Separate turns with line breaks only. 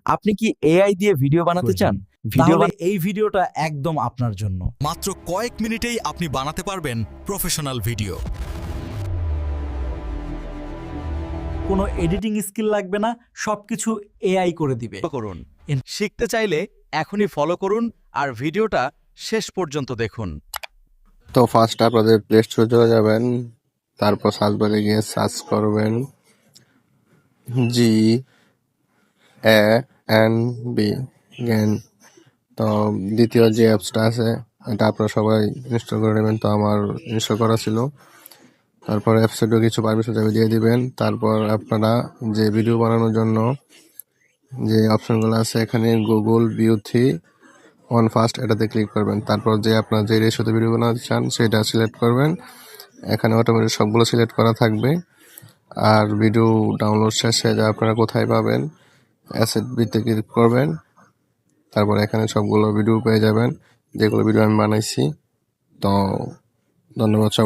আপনি কি এআই দিয়ে ভিডিও বানাতে চান?
তাহলে এই ভিডিওটা একদম আপনার জন্য।
মাত্র কয়েক মিনিটেই আপনি বানাতে পারবেন প্রফেশনাল ভিডিও।
কোনো এডিটিং স্কিল লাগবে না, সবকিছু এআই করে দিবে।
করুন। শিখতে চাইলে এখনই ফলো করুন আর ভিডিওটা শেষ পর্যন্ত দেখুন।
তো ফার্স্ট আপনাদের প্লে স্টোরে চলে যাবেন, তারপর সার্চ বারে গিয়ে সার্চ করবেন GANB জ্ঞান। তো দ্বিতীয় যে অ্যাপসটা আছে এটা আপনারা সবাই ইনস্টল করে নেবেন। তো আমার ইনস্টল করা ছিল। তারপর অ্যাপসেটও কিছু পারমিশন চাইবে দিয়ে দিবেন। তারপর আপনারা যে ভিডিও বানানোর জন্য যে অপশনগুলো আছে এখানে গুগল ভিউ 3 অন ফার্স্ট এটাতে ক্লিক করবেন। তারপর যে আপনার যে রেশিওতে ভিডিও বানাতে চান সেটা সিলেক্ট করবেন। এখানে অটোমেটিক সবগুলো সিলেক্ট করা থাকবে। আর ভিডিও ডাউনলোড শেষে যা আপনারা কোথায় পাবেন অ্যাসেট বিতে ক্লিক করবেন। তারপর এখানে সবগুলো ভিডিও পেয়ে যাবেন যেগুলো ভিডিও আমি বানাইছি। তো ধন্যবাদ।